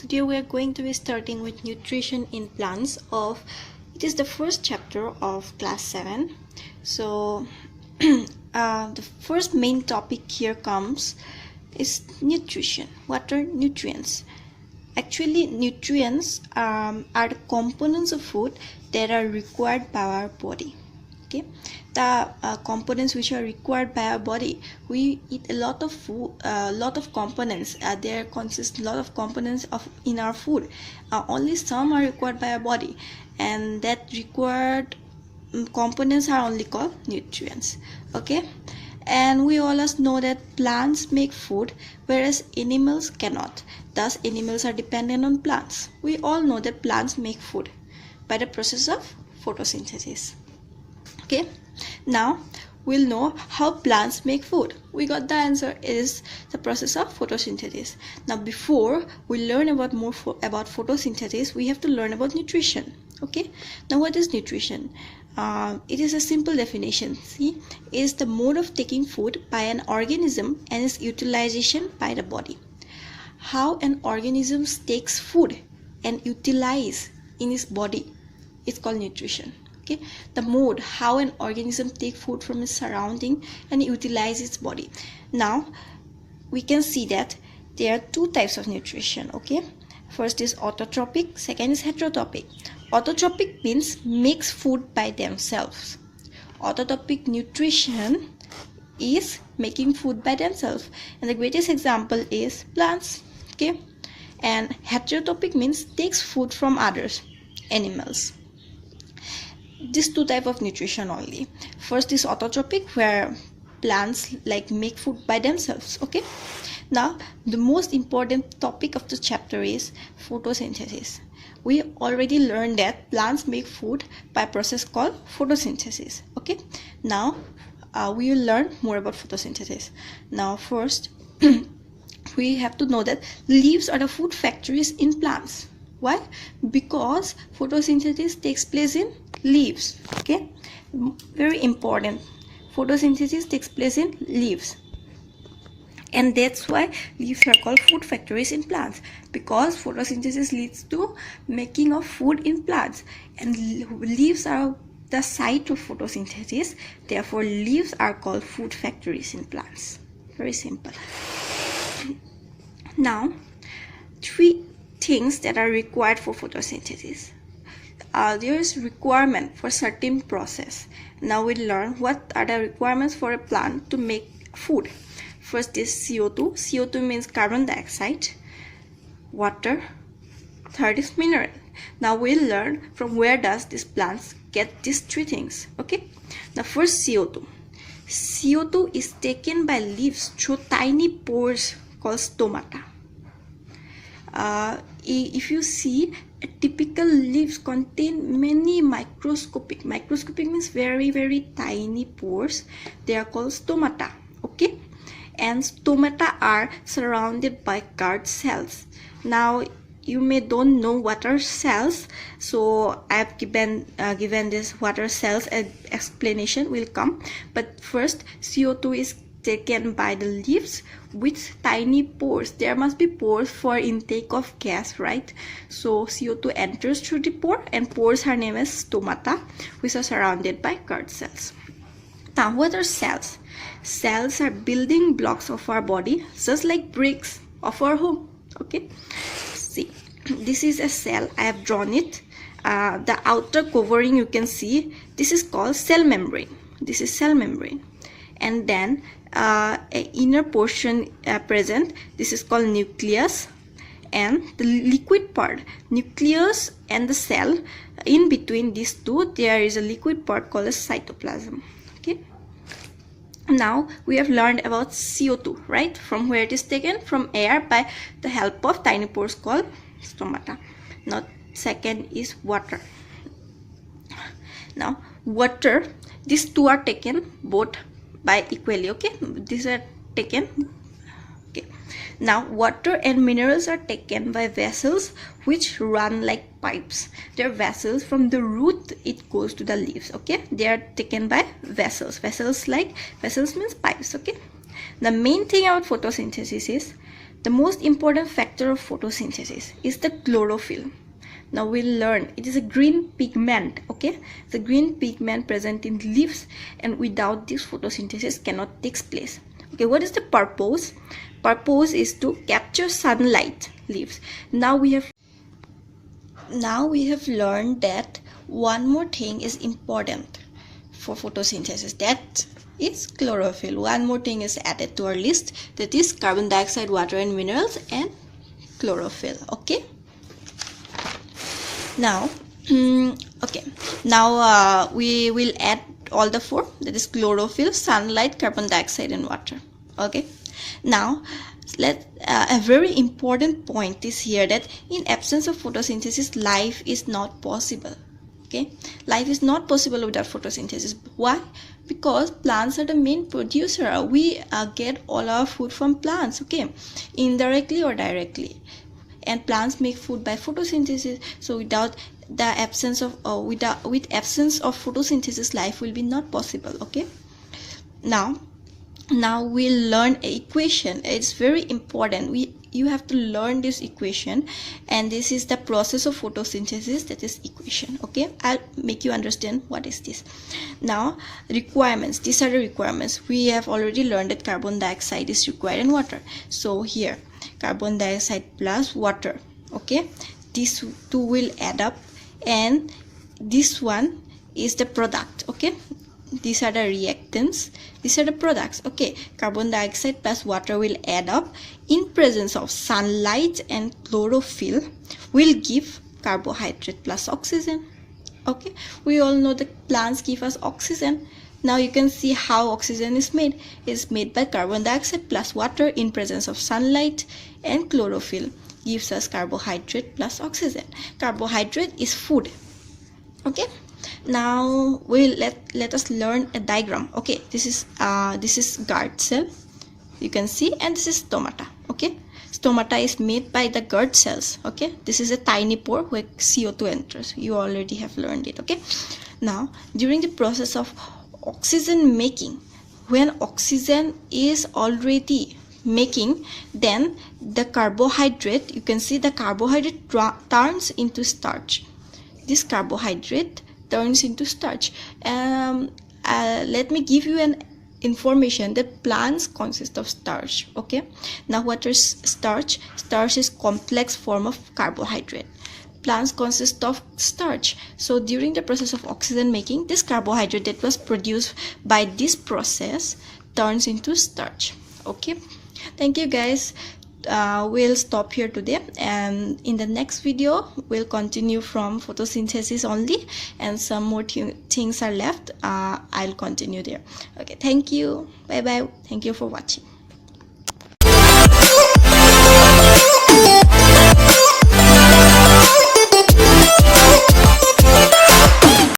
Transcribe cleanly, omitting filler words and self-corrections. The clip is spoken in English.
Today we are going to be starting with nutrition in plants it is the first chapter of class 7. So the first main topic here is nutrition. What are nutrients? Actually, nutrients are the components of food that are required by our body. Okay, the components which are required by our body. We eat a lot of food, lot of components. There consist a lot of components in our food. Only some are required by our body, and that required components are only called nutrients. Okay, and we always know that plants make food, whereas animals cannot. Thus, animals are dependent on plants. We all know that plants make food by the process of photosynthesis. Okay, now we'll know how plants make food. We got the answer is the process of photosynthesis. Now, before we learn about more about photosynthesis, we have to learn about nutrition. Okay, now what is nutrition? It is a simple definition. See, it is the mode of taking food by an organism and its utilization by the body. How an organism takes food and utilize in its body is called nutrition. Okay, the mode how an organism takes food from its surrounding and utilize its body. Now we can see that there are two types of nutrition. Okay, first is autotrophic, second is heterotrophic. Autotrophic means makes food by themselves. Autotrophic nutrition is making food by themselves, and the greatest example is plants. Okay, and heterotrophic means takes food from others, animals. These two types of nutrition only. First is autotrophic, where plants make food by themselves. Okay, now the most important topic of the chapter is photosynthesis. We already learned that plants make food by a process called photosynthesis. Okay, now we will learn more about photosynthesis. Now first we have to know that leaves are the food factories in plants. Why? Because photosynthesis takes place in leaves. Okay, very important. Photosynthesis takes place in leaves, and that's why leaves are called food factories in plants, because photosynthesis leads to making of food in plants, and leaves are the site of photosynthesis. Therefore, leaves are called food factories in plants. Very simple. Now, three things that are required for photosynthesis. There is requirement for certain process. Now we learn what are the requirements for a plant to make food. First is CO2. CO2 means carbon dioxide, water. Third is mineral. Now we'll learn from where does these plants get these three things. Okay. Now first CO2. CO2 is taken by leaves through tiny pores called stomata. If you see, a typical leaves contain many microscopic means very tiny pores. They are called stomata. Okay, and stomata are surrounded by guard cells. Now you may don't know what are cells, so I have given this what are cells explanation will come. But first, CO2 is taken by the leaves with tiny pores. There must be pores for intake of gas, right? So CO2 enters through the pore, and pores are named as stomata, which are surrounded by guard cells. Now, what are cells? Cells are building blocks of our body, just like bricks of our home. Okay, see, this is a cell. I have drawn it. The outer covering you can see, this is called cell membrane. This is cell membrane, and then an inner portion present. This is called nucleus, and the liquid part, nucleus and the cell, in between these two there is a liquid part called as cytoplasm. Okay, now we have learned about CO2, right? From where it is taken? From air by the help of tiny pores called stomata. Now second is water. Now water, these two are taken both by equally. Okay, these are taken. Okay, now water and minerals are taken by vessels which run like pipes. They are vessels. From the root it goes to the leaves. Okay, they are taken by vessels. Vessels means pipes. Okay, the main thing about photosynthesis is the most important factor of photosynthesis is the chlorophyll. Now we'll learn it is a green pigment. Okay, the green pigment present in leaves, and without this photosynthesis cannot take place. Okay, what is the purpose? Purpose is to capture sunlight leaves. Now we have learned that one more thing is important for photosynthesis, that is chlorophyll. One more thing is added to our list, that is carbon dioxide, water and minerals, and chlorophyll. Okay, now we will add all the four, that is chlorophyll, sunlight, carbon dioxide and water. Okay, now a very important point is here, that in absence of photosynthesis life is not possible. Okay, life is not possible without photosynthesis. Why? Because plants are the main producer. We get all our food from plants, okay, indirectly or directly, and plants make food by photosynthesis. So without the absence of with absence of photosynthesis, life will be not possible. Okay, now we'll learn an equation. It's very important. You have to learn this equation, and this is the process of photosynthesis, that is equation. Okay, I'll make you understand what is this. Now requirements, these are the requirements. We have already learned that carbon dioxide is required in water. So here carbon dioxide plus water. Okay, these two will add up, and this one is the product. Okay, these are the reactants, these are the products. Okay, carbon dioxide plus water will add up in presence of sunlight, and chlorophyll will give carbohydrate plus oxygen. Okay, we all know that plants give us oxygen. Now you can see how oxygen is made. It's made by carbon dioxide plus water in presence of sunlight, and chlorophyll gives us carbohydrate plus oxygen. Carbohydrate is food. Okay, now we'll let us learn a diagram. Okay, this is guard cell, you can see, and this is stomata. Okay, stomata is made by the guard cells. Okay, this is a tiny pore where CO2 enters. You already have learned it. Okay, now during the process of oxygen making, when oxygen is already making, then the carbohydrate, you can see the carbohydrate turns into starch. This carbohydrate turns into starch. Let me give you an information that plants consist of starch. Okay, now what is starch? Starch is complex form of carbohydrate. Plants consist of starch. So during the process of oxygen making, this carbohydrate that was produced by this process turns into starch. Okay, thank you guys. We'll stop here today, and in the next video we'll continue from photosynthesis only, and some more things are left. I'll continue there. Okay, thank you, bye bye, thank you for watching.